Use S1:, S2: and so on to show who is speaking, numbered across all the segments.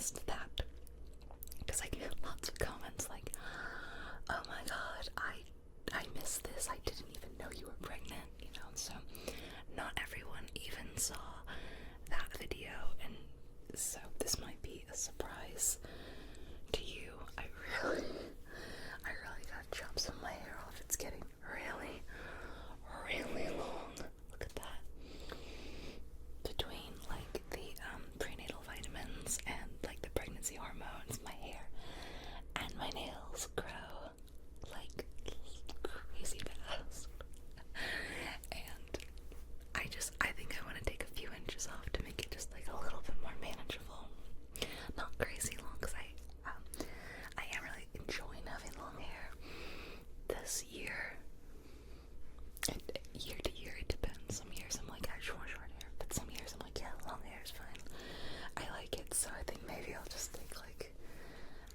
S1: missed that, because I get lots of comments like, oh my god, I missed this, I didn't even know you were pregnant, you know. So not everyone even saw that video, and so this might be a surprise to you. I really gotta chop some of my hair off. It's getting really, really long. Look at that. Between like the prenatal vitamins and like the pregnancy hormones, my hair and my nails grow like crazy fast. And I think I want to take a few inches off to make it just like a little bit more manageable. Not crazy long, because I am really enjoying having long hair this year. And year to year it depends. Some years I'm like, I just want short hair, but some years I'm like, yeah, long hair is fine. I like it, so I think maybe I'll just take like,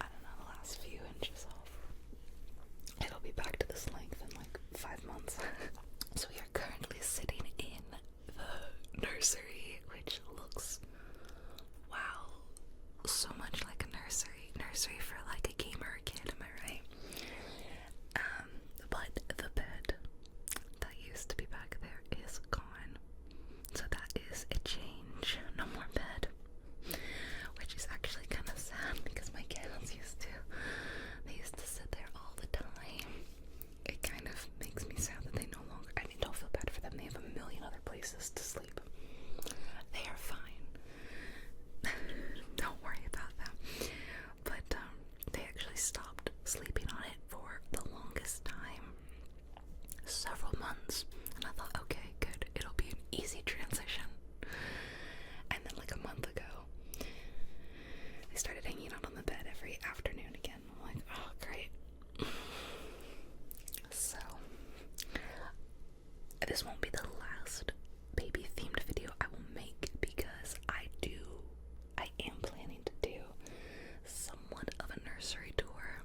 S1: I don't know, the last few inches off. It'll be back to this length in like 5 months. So we are currently sitting in the nursery, which looks, wow, so much like a nursery for like a gamer kid, am I right? But the bed that used to be back there is gone, so that is a change. No more bed, which is actually kind of sad, because my kids used to sit there all the time. It kind of makes me sad that they no longer, I mean, don't feel bad for them, they have a million other places to sleep. They are fine. Don't worry about them. But they actually stopped sleeping on it for the longest time, several months, and I thought, okay, good, it'll be an easy transition. And then like a month ago, they started hanging out on the bed every afternoon again. I'm like, oh great. So this won't be the last baby themed video I will make, because I am planning to do somewhat of a nursery tour,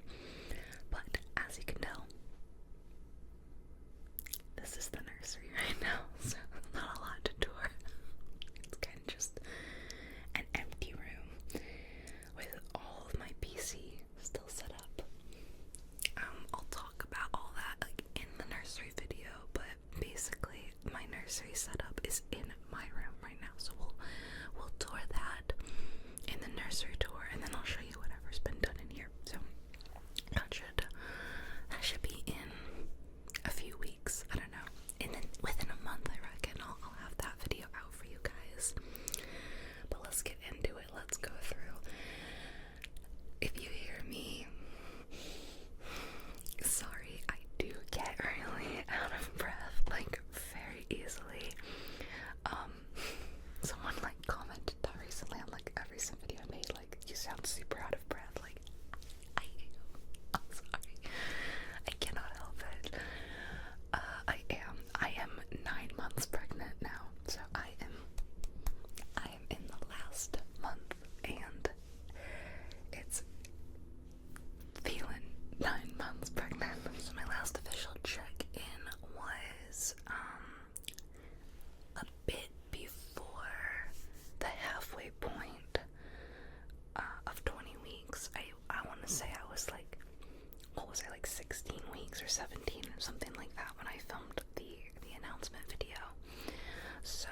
S1: but as you can tell, this is the nursery right now, so not a lot to tour. It's kind of just an empty room with all of my PC still set up. I'll talk about all that like in the nursery video, but basically my nursery setup is in my room right now, so we'll tour that in the nursery tour, and then I'll show you whatever's been done in here. So that should be in a few weeks. I don't know. And then within a month, I reckon I'll have that video out for you guys. But let's get into it. Let's go through. If you hear me, sorry, I do get really out of breath, like very easily. Someone like commented that recently on like a recent video I made, like, you sound super out of breath. Like, I'm sorry, I cannot help it. I am 9 months pregnant now, so I am in the last month, and it's feeling 9 months pregnant. So my last official check-in was a bit before the halfway point of 20 weeks. I want to say I was like, what was I, like 16 weeks or 17 or something like that when I filmed the announcement video. So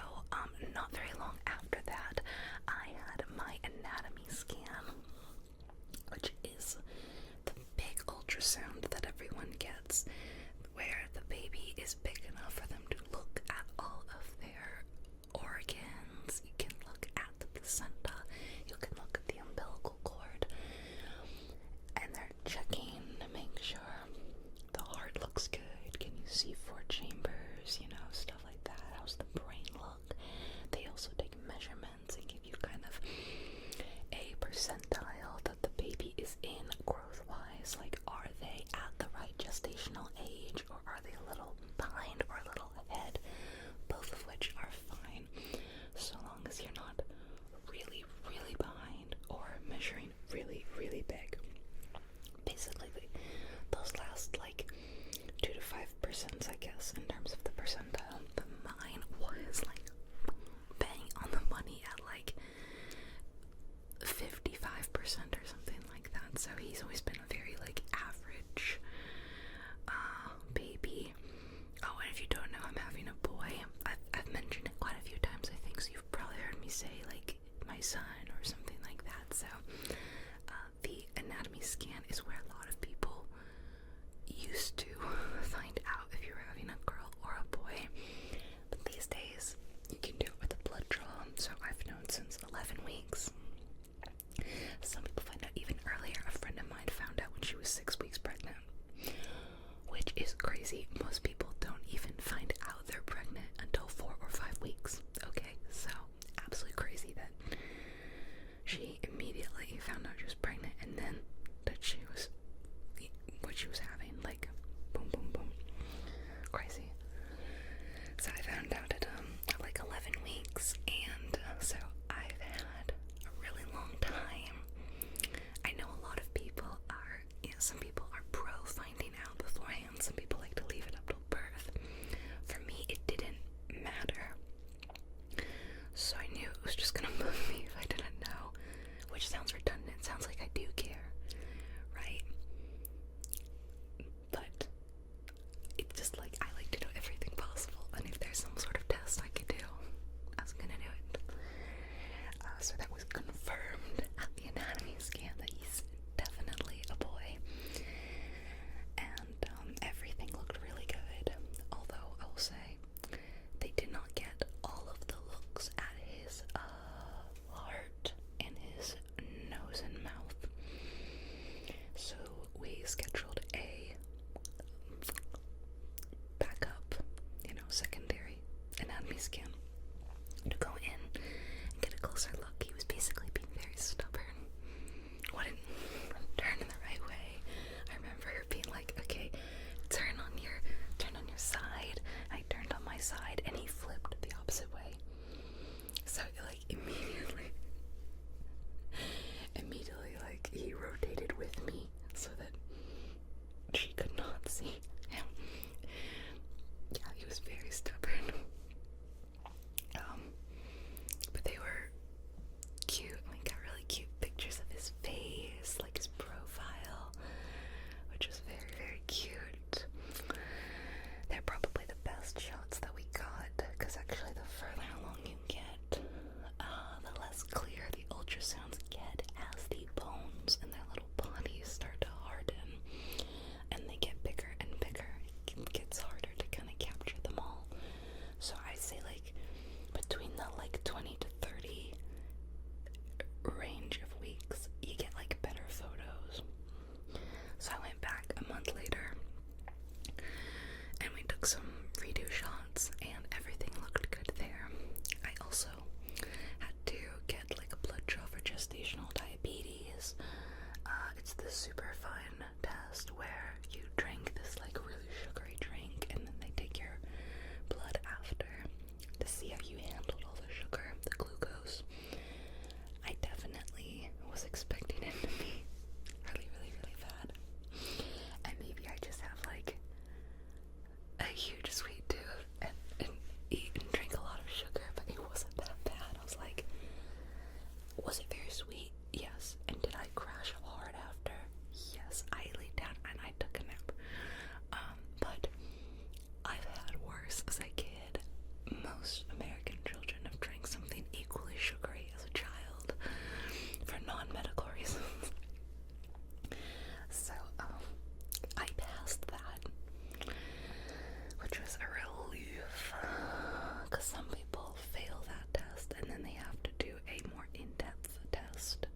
S1: not very long after that, I had my anatomy scan, which is the big ultrasound that everyone gets, where the baby is big enough for them to look at all of their organs. You can look at the placenta, you can look at the umbilical cord, and they're checking to make sure the heart looks good. Can you see 4 chambers, you know, stuff like that. How's the brain look? They also take measurements and give you kind of a percentile that the baby is in growth-wise. Like, are they at the right gestational age, or are they a little behind or a little ahead? Both of which are fine, so long as you're not really my son or something like that. So the anatomy scan is where a lot of people used to find out if you were having a girl or a boy, but these days you can do it with a blood draw. So I've known since 11 weeks. Some people find out even earlier. A friend of mine found out when she was 6 weeks pregnant, which is crazy. Most people don't even find out they're pregnant until 4 or 5 weeks. Okay, so absolutely crazy that she immediately found out she was pregnant, and then that she was what she was having, like boom boom boom, crazy. So I found out at like 11 weeks, and so I've had a really long time. I know a lot of people are, some people are pro finding out beforehand, some people like to leave it up till birth. For me, it didn't matter, so I knew it was just gonna bug me if I didn't know, which sounds redundant, sounds like I do care, right? But it's just like, I like to know everything possible, and if there's some sort of test I could do, I was gonna do it. So that was confirmed at the anatomy scan that he's definitely a boy, and everything looked really good, although I will say they did not get all of the looks at his heart and his nose and mouth. So we scheduled a backup, secondary anatomy scan to go in and get a closer look. He was basically being very stubborn, wouldn't turn in the right way. I remember her being like, okay, turn on your side. I turned on my side and he flipped the opposite way. So like immediately like he rotated with me so that she could not see him. Yeah, he was very stubborn. But they were cute. We got really cute pictures of his face, like his profile, which was very, very cute. They're probably the best shots that we got, because actually the further along you get, the less clear the ultrasounds get as the bones in their little bodies start to harden, and they get bigger and bigger. It gets harder to kind of capture them all. So I'd say like between the like 20 to 30 range of weeks, you get like better photos. So I went back a month later and we took some redo shots, and everything looked good there. I also had to get like a blood draw for gestational diabetes. It's this super fun test where you drink this like really sugary drink, and then they take your blood after to see how you handled all the sugar, the glucose. I definitely was expecting it to be really, really, really bad. And maybe I just have like a huge sweet tooth and eat and drink a lot of sugar, but it wasn't that bad. I was like, was it very sweet? Yes. And did I crash hard after? Yes. I laid down and I took a nap. But I've had worse as a kid. Most American children have drank something equally sugary as a child for non-medical reasons. So, I passed that, which was a relief, because some people fail that test and then they have to do a more in-depth test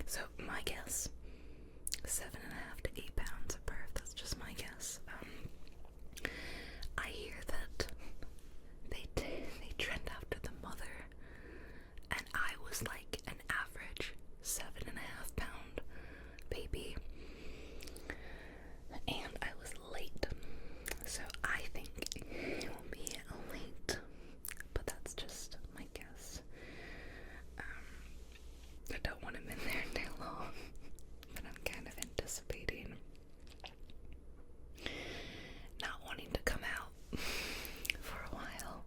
S1: So my guess, 7.5 to 8 pounds at birth. That's just my guess. I hear that they trend after the mother, and I was like an average 7.5 pound baby, and I was late, so I think it will be late, but that's just my guess. I don't want him in there too long, but I'm kind of anticipating not wanting to come out for a while.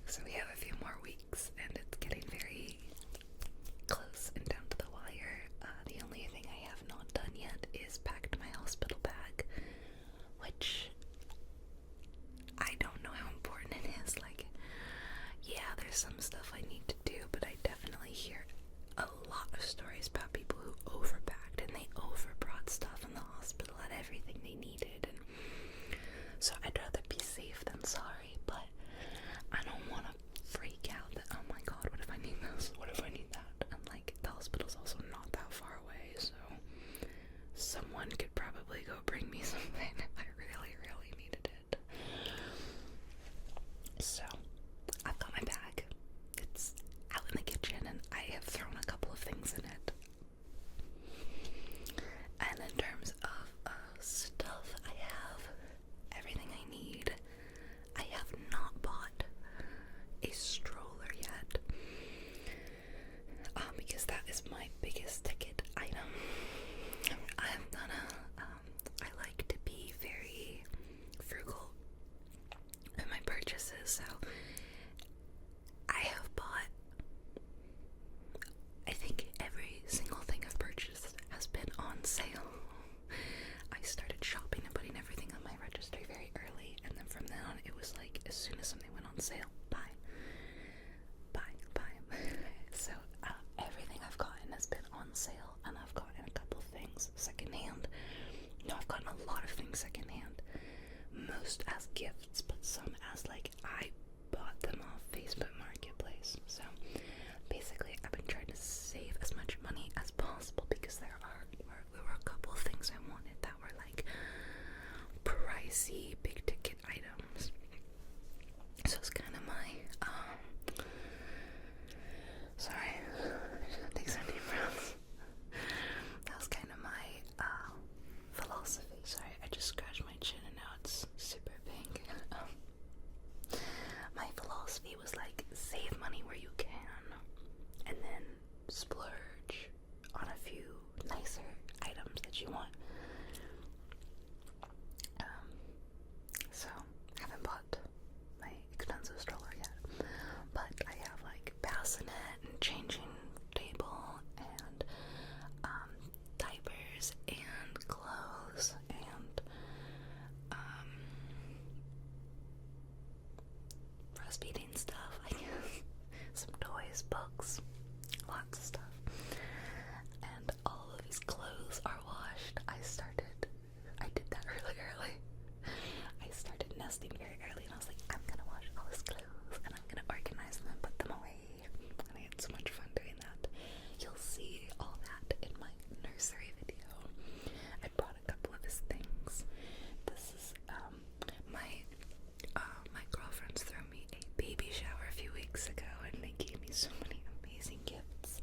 S1: So we have a few more weeks, and it's getting very close and down to the wire. The only thing I have not done yet is packed my hospital bag, which I don't know how important it is. Like, yeah, there's some stuff I need to do, but I definitely hear a lot of stories about people who overpacked and they overbrought stuff in the hospital and everything they needed, and so I'd rather be safe than sorry, but I don't want to freak out that, oh my god, what if I need this, what if I need that, and like, the hospital's also not that far away, so someone could probably go bring me something if I really, really needed it. So I've got my bag. It's out in the kitchen, and I have thrown a couple of things in it. And in terms of stuff, I have everything I need. I have not bought a stroller yet, because that is my biggest ticket item. I'm gonna, I like to be very frugal in my purchases, so I have bought, I think every single thing I've purchased has been on sale. I started shopping and putting everything on my registry very early, and then from then on it was like, as soon as something went on sale, buy. So everything I've gotten has been on sale, and I've gotten a couple things secondhand. No, I've gotten a lot of things secondhand, most as gifts, but some as like, I bought them off Facebook Marketplace. So basically I've been trying to save as much money as possible, because there were a couple of things I wanted that were like pricey, big ticket items. So it's kind of my sorry, take some deep breaths. That was kind of my philosophy. Sorry, I just scratched my chin and now it's super pink. My philosophy was like, save money where you can, and then splurge on a few nicer items that you want. So haven't bought my expensive stroller yet, but I have like bassinet and changing table and diapers and clothes and breastfeeding stuff, I guess, some toys, books, lots of stuff. And all of these clothes are washed. I did that really early. I started nesting very early, and I was like, I'm gonna wash all these clothes and I'm gonna organize them and put them away. And I had so much fun doing that. You'll see all that in my nursery video. I brought a couple of his things. This is my girlfriends threw me a baby shower a few weeks ago, and they gave me so many amazing gifts.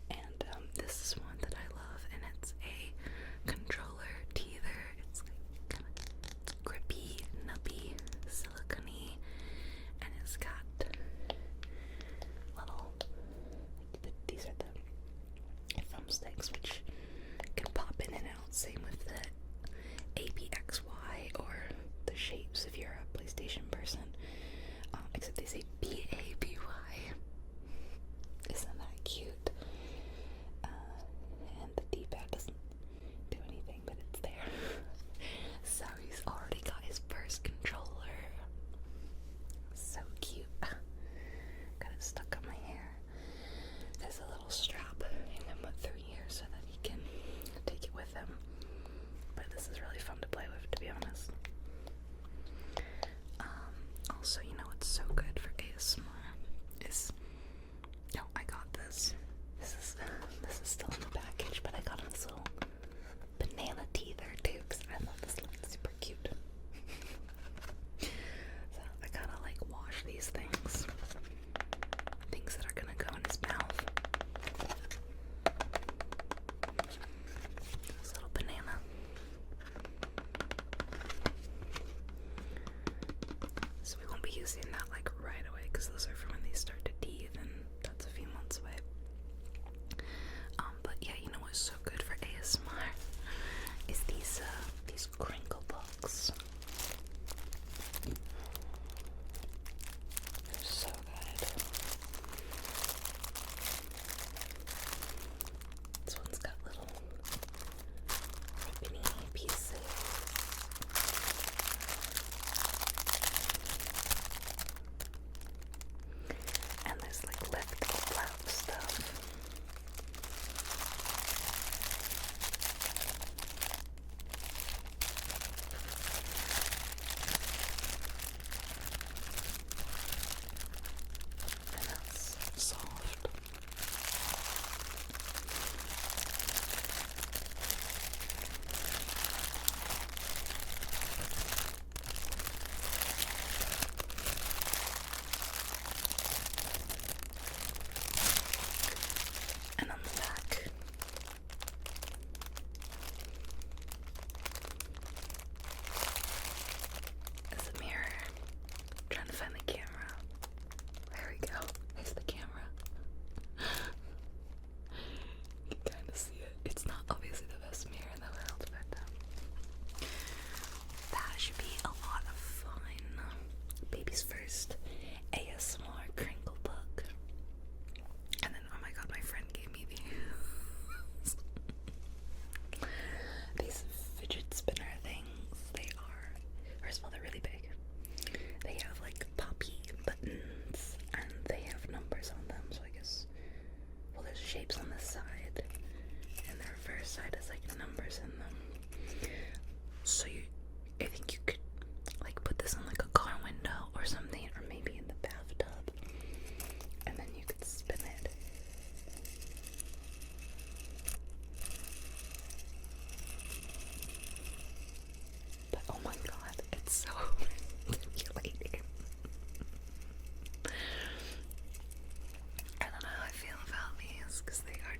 S1: And this is one that I love, and it's a controller teether. It's like kind of grippy, nubbly, silicone, and it's got little, these are the thumbsticks, which can pop in and out. Same with the ABXY, or the shapes if you're a PlayStation person, except they say BABY. Isn't that cute? And the D-pad doesn't do anything, but it's there. So he's already got his first controller. So cute. Got it stuck on my hair. There's a little strap I'm gonna put through here so that was still in the package, but I got this little banana teether too, because I thought this looked super cute. So I gotta like wash these things that are gonna go in his mouth. This little banana. So we won't be using that like right away, because those are for when they start to teeth, and that's a few months away. But yeah, you know what's so good for ASMR is these crinkle books. They're so good. This one's got little ribbony pieces. And there's like liftable flap stuff. And that's soft. And on the back, is a mirror. I'm trying to find the camera. There we go. There's the camera. You can kind of see it. It's not obviously the best mirror in the world, but that should be a lot of fun. Baby's first ASMR crinkle book. And then, oh my god, my friend gave me these fidget spinner things. They are, first of all, they're really big. They have like poppy buttons, and they have numbers on them, so I guess, well, there's shapes on this side, and the reverse side has like numbers in them. So I think you could like put this on like a car window or something, or maybe in the bathtub, and then you could spin it. But oh my god, it's so stimulating. I don't know how I feel about these, because they are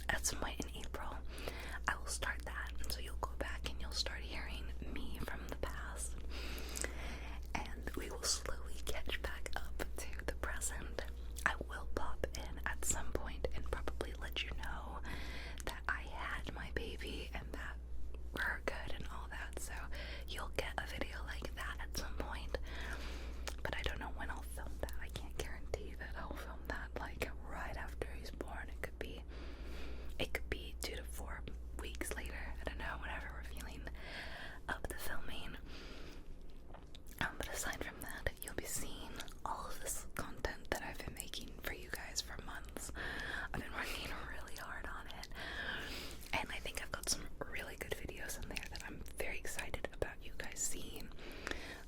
S1: at some point in April, I will start that, and so you'll go back and you'll start hearing me from the past, and we will slowly catch back up to the present. I will pop in at some point and probably let you know that I had my baby and that we're good and all that, so you'll get a video like that at some point, but I don't know when I'll film that. I can't guarantee that I'll film that like right after he's born. It could be 2 to 4 weeks later. I don't know, whenever we're feeling up the filming. But aside from that, you'll be seeing all of this content that I've been making for you guys for months. I've been working really hard on it, and I think I've got some really good videos in there that I'm very excited about you guys seeing.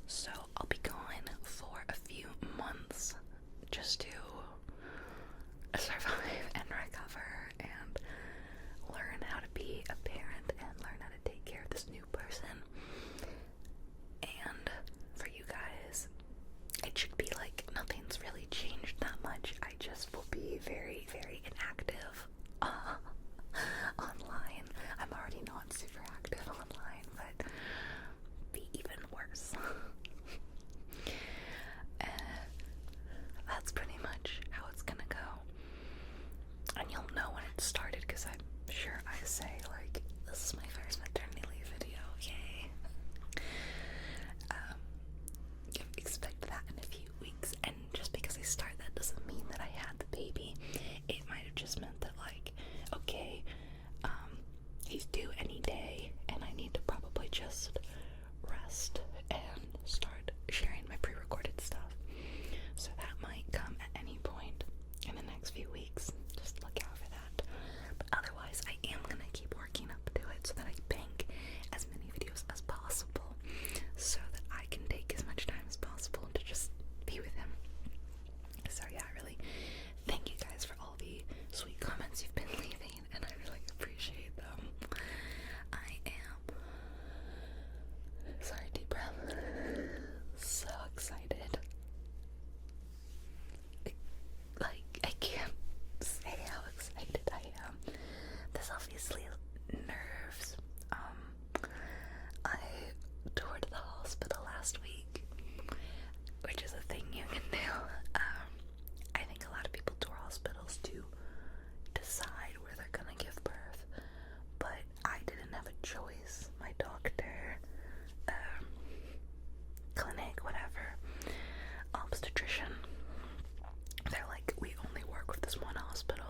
S1: So I'll be gone for a few months just to survive and recover and learn how to be a parent and learn how to take care of this new person. And for you guys, it should be like nothing's really changed that much. I just will be very, very inactive online. I'm already not super active online, but be even worse. That's pretty much how it's gonna go. And you'll know when it started, because I'm sure I say, like, this is my first maternity leave video, yay. Expect that in a few weeks, and just because I start, that doesn't mean that I had the baby. It might have just meant that, like, okay, he's due any day, and I need to probably just rest and start sharing my pre-recorded stuff. So that might come at any point in the next few weeks. Just look out for that. But otherwise, I am gonna keep working up to it so that I bank as many videos as possible, so that I can take as much time as possible to just be with him. So yeah, really thank you guys for all the sweet comments you've been leaving, and I really appreciate them. I am, sorry, deep breath, so excited. I can't say how excited I am. This obviously nerves. I toured the hospital last week, which is a thing you can do. I think a lot of people tour hospitals to decide where they're gonna give birth, but I didn't have a choice. My doctor, clinic, whatever, obstetrician, they're like, we only work with this one hospital,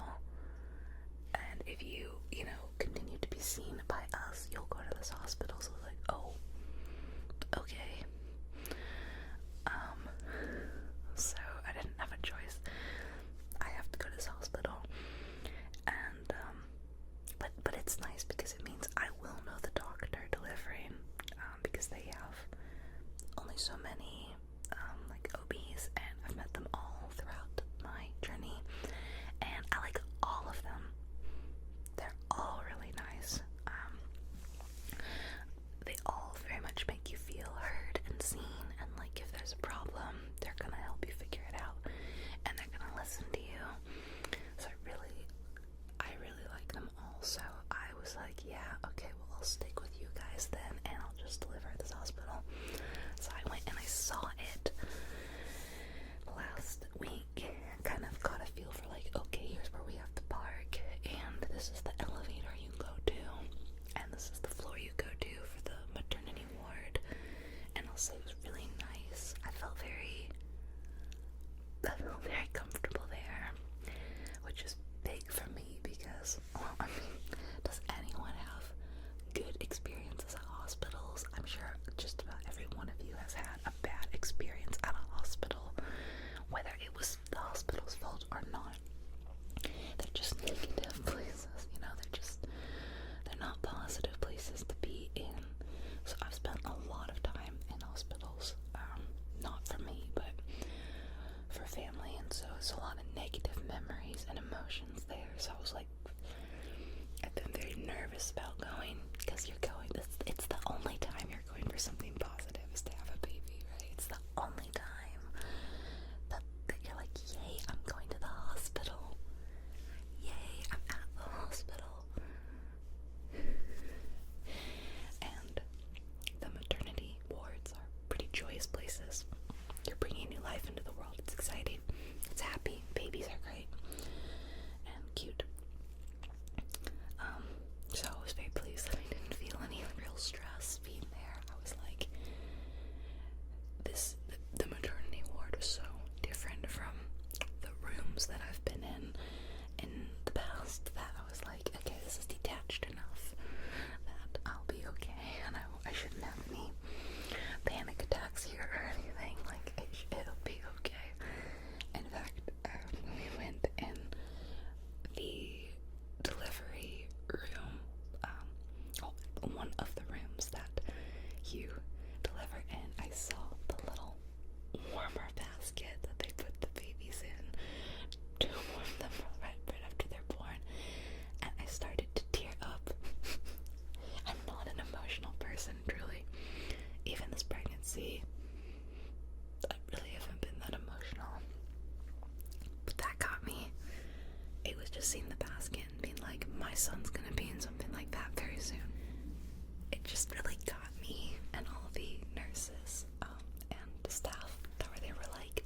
S1: and if you continue to be seen by us, you'll go to this hospital. So I was like, oh, okay. So I didn't have a choice. I have to go to this hospital, and but it's nice because it means I will know the doctor delivering, because they have only so many like OBs, and I've met them all throughout my journey, and I like all of them. They're all really nice. They all very much make you feel heard and seen, and like if there's a problem, they're gonna help you figure it out, and they're gonna listen to you. So I really like them all. So I was like, yeah, okay, well, I'll stick with you guys then, and I'll just deliver at this hospital. So I went and I saw it last week, kind of got a feel for like, okay, here's where we have to park, and this is the elevator you go to, and this is the floor you go to for the maternity ward. And I'll say it was really nice. I felt very comfortable there, which is big for me because, well, I mean, does anyone have good experiences at hospitals? I'm sure just about every one of you has had a bad experience son's gonna be in something like that very soon. It just really got me and all the nurses and the staff where they were like,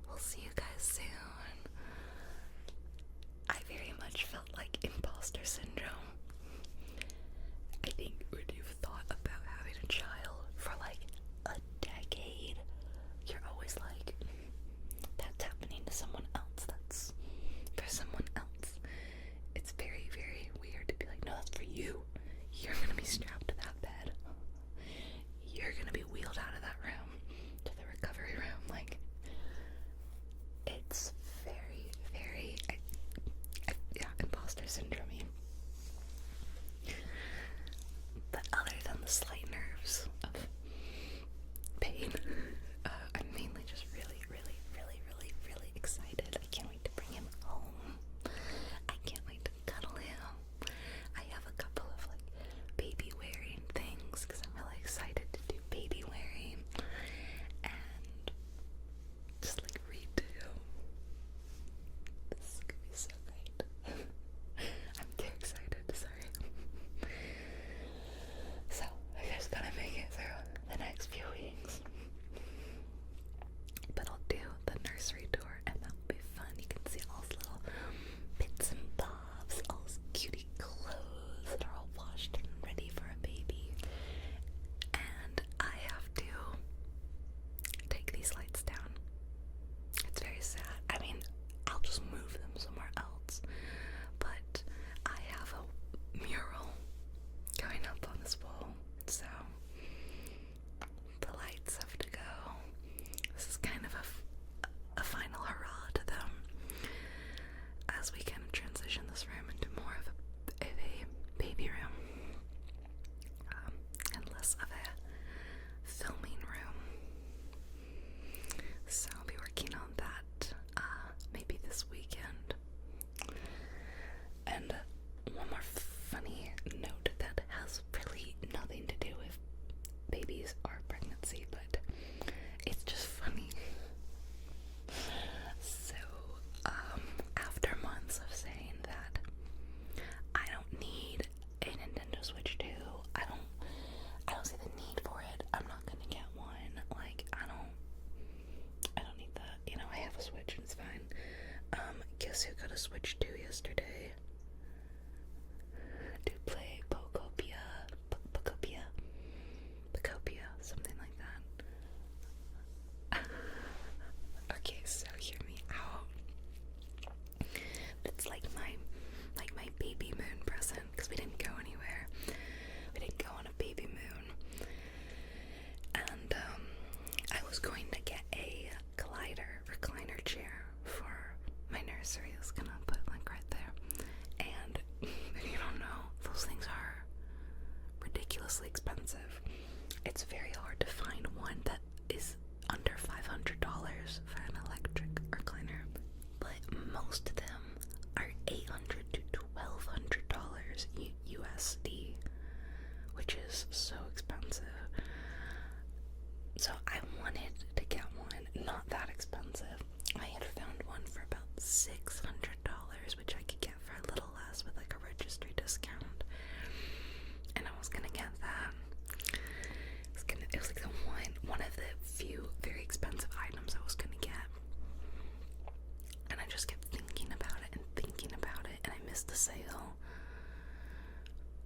S1: we'll see you guys soon. I very much felt like imposter syndrome. I think when you've thought about having a child for like a decade, you're always like, that's happening to someone else, that's for someone else. It's very, very weird to be like, no, that's for you. You're gonna be strapped to that bed. You're gonna be wheeled out of that room to the recovery room. Like, it's very, very, yeah, imposter syndrome. But other than the slight nerves of pain, I'm mainly just really, really, really, really, really excited. I can't wait to bring him home. I can't wait to cuddle him. I have a couple of like baby wearing things because I'm really excited to do baby wearing and just like read to him. This is gonna be so great. I'm too excited, sorry. So I just gotta make it through the next few weeks. But I'll do the nursery tour and that'll be fun. You can see all those little bits and bobs, all those cutie clothes that are all washed and ready for a baby. And I have to take these lights down. It's very sad. I mean, I'll just move them somewhere else. But I have a mural going up on this wall, so the lights have to go. This is kind of a final hurrah to them as we can transition this room into more of a baby room and less of a filming room. So I'll be working on that maybe this weekend. And one more funny note that has really nothing to do with babies or pregnancy, but it's just funny. So, after months of saying that I don't need a Nintendo Switch 2, I don't see the need for it. I'm not gonna get one. Like, I don't need that. You know, I have a Switch and it's fine. Guess who got a Switch 2 yesterday? To play Pocopia, something like that. Okay, so hear me out. It's like my baby moon present, because we didn't go anywhere. We didn't go on a baby moon. And I was going to get a recliner chair for my nursery. I was gonna put like right there. And if you don't know, those things are ridiculously expensive. It's very hard to find one that is under $500 for an electric recliner, but most of them are $800 to $1,200 USD, which is so expensive. So I wanted to get one not that expensive. I had found one for about $600, which I could get for a little less with like a registry discount. And I was gonna get that. It was like the one of the few very expensive items I was gonna get. And I just kept thinking about it, and I missed the sale.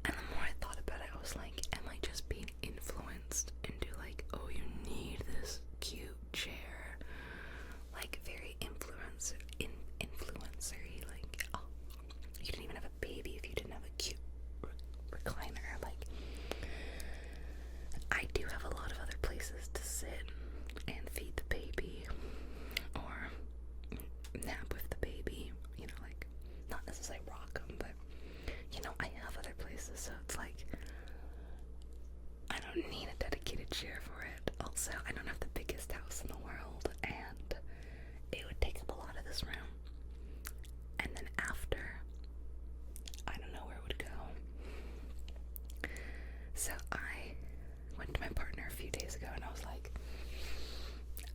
S1: And the more I thought about it, I was like, am I just being influenced into like, oh, you need this cute chair? Like very influencery, like, oh, you didn't even have a baby if you didn't have a cute recliner. Like, I do have a lot of other places to sit and feed the baby or nap with the baby, you know, like, not necessarily rock them, but, you know, I have other places, so it's like, I don't need a dedicated chair for it. Also, I don't have the biggest house in the world, and it would take up a lot of this room. And then after, I don't know where it would go. So I went to my partner a few days ago and I was like,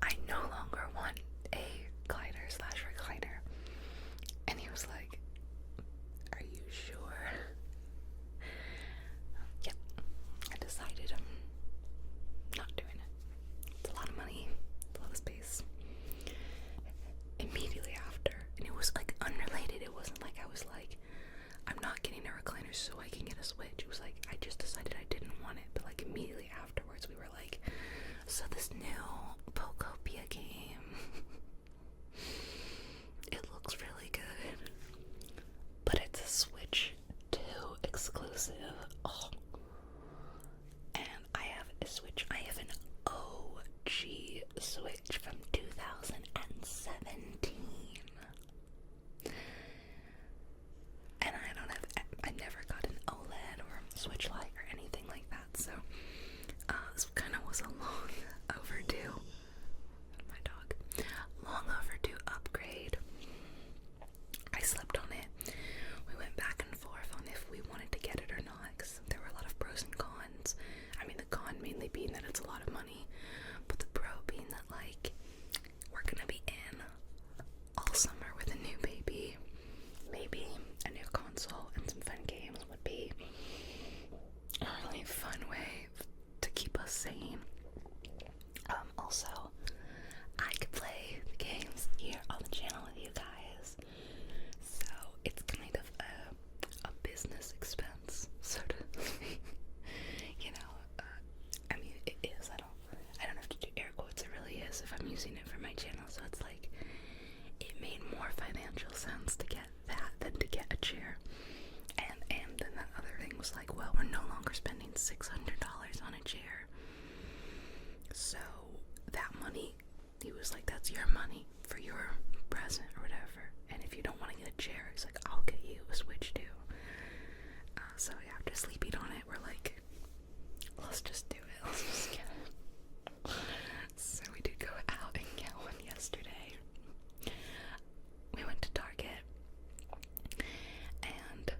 S1: I no longer want a glider/recliner. And he was like, are you sure? recliner so I can get a Switch. It was like, I just decided I didn't want it, but like immediately afterwards we were like, so this new Pokopia game, it looks really good, but it's a Switch 2 exclusive. Oh. And I have a Switch. I have an OG Switch from 2017. And I never got an OLED or Switch Lite or anything like that, so this kind of was a long overdue, my dog, long overdue upgrade. I slept on it. We went back and forth on if we wanted to get it or not, because there were a lot of pros and cons. I mean, the con mainly being that it's a lot of money, but the pro being that, like, we're gonna be in all summer with a new baby. Maybe a new console and some fun games would be a really fun way to keep us sane. Also, I could play the games here on the channel with you guys, so it's kind of a business expense, sort of. You know, I mean, it is. I don't have to do air quotes. It really is if I'm using it for my channel. So it's like, it made more financial sense to get that than to get a chair. And then that other thing was like, well, we're no longer spending $600 on a chair. So that money, he was like, that's your money for your present or whatever. And if you don't want to get a chair, he's like, I'll get you a Switch too. So yeah, after sleeping on it, we're like, let's just do it. Let's just get it. So we did go out and get one yesterday. We went to Target and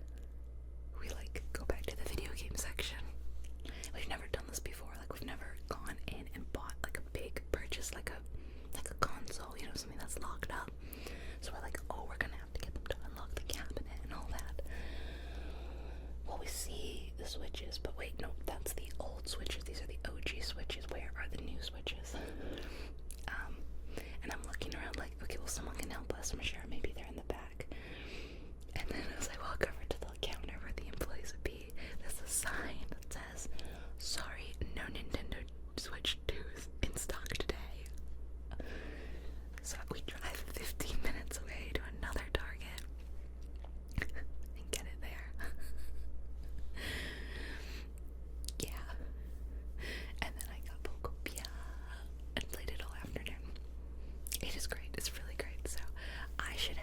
S1: we like go back to the video game section. We've never done this before. Like, we've never gone in and bought like a big purchase, like a console, you know, something that's locked up. So we're like, oh, we're gonna have to get them to unlock the cabinet and all that. Well, we see the Switches, but wait, no, that's the old Switches. These are the OG Switches. Where are the new Switches? And I'm looking around like, okay, well, someone can help us. I'm sure maybe they're in the back. And then as I walk over to the counter where the employees would be, there's a sign that says, sorry, no Nintendo Switch 2s in stock today. So we drive 15 minutes away to another Target and get it there. Yeah. And then I got Pokopia and played it all afternoon. It is great. It's really great. So I should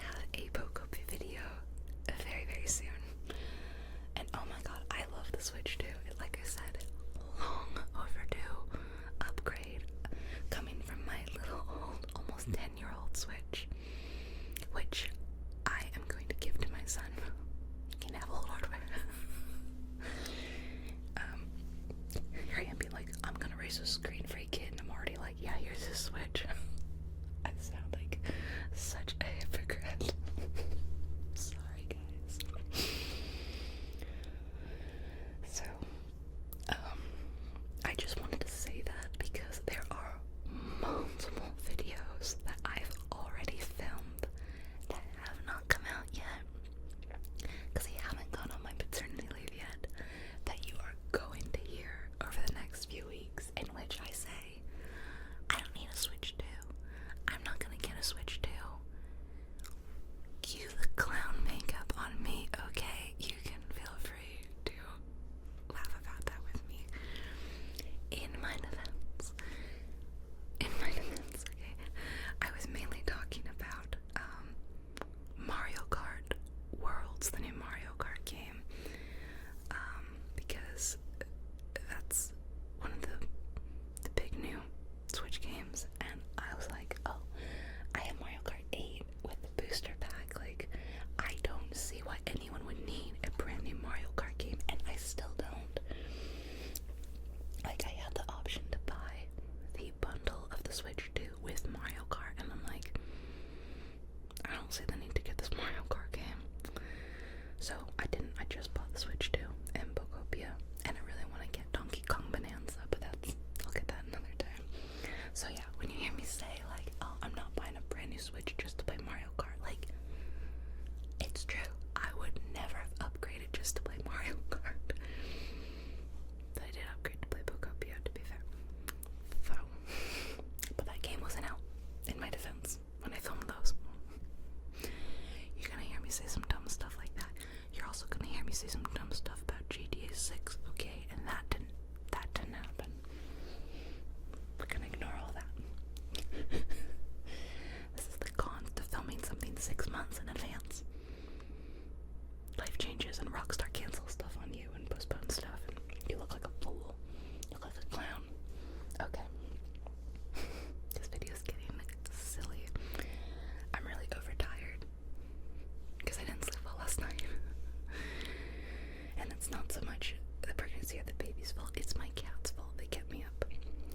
S1: it's not so much the pregnancy or the baby's fault, it's my cat's fault. They kept me up.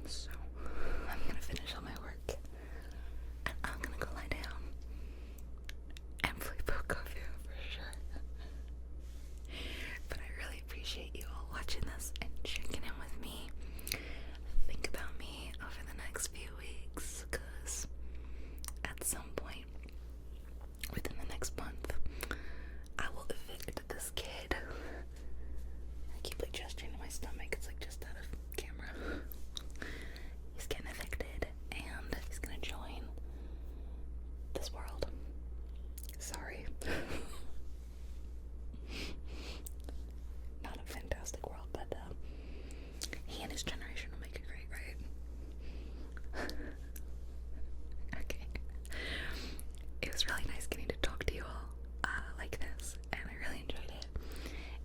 S1: So I'm gonna finish all my work and I'm gonna go lie down and play poker for sure. But I really appreciate you all watching this and checking in with me. Think about me over the next few weeks, because at some point within the next month I will evict this kid. I keep like gesturing to my stomach, it's like just out of camera. He's getting evicted and he's gonna join this world. Sorry. Not a fantastic world, but he and his generation will make it great, right? Okay. It was really nice getting to talk to you all like this, and I really enjoyed it.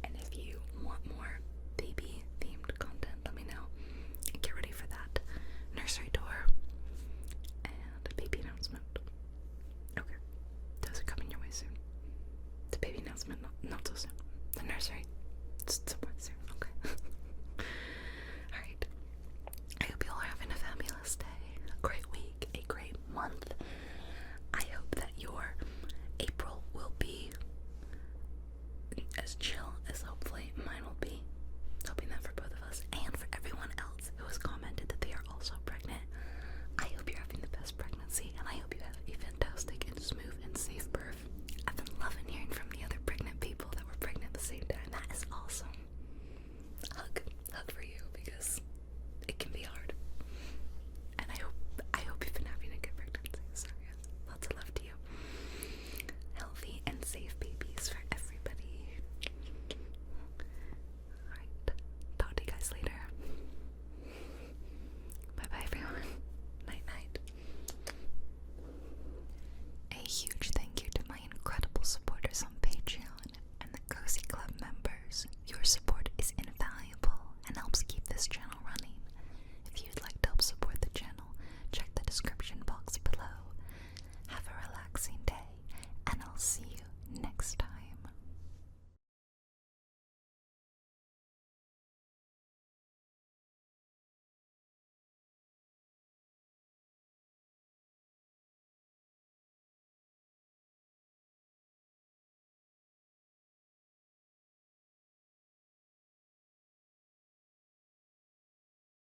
S1: And if you want more baby themed content, let me know. Get ready for that nursery tour and a baby announcement. Okay, those are coming your way soon. The baby announcement, not so soon. The nursery, somewhat soon.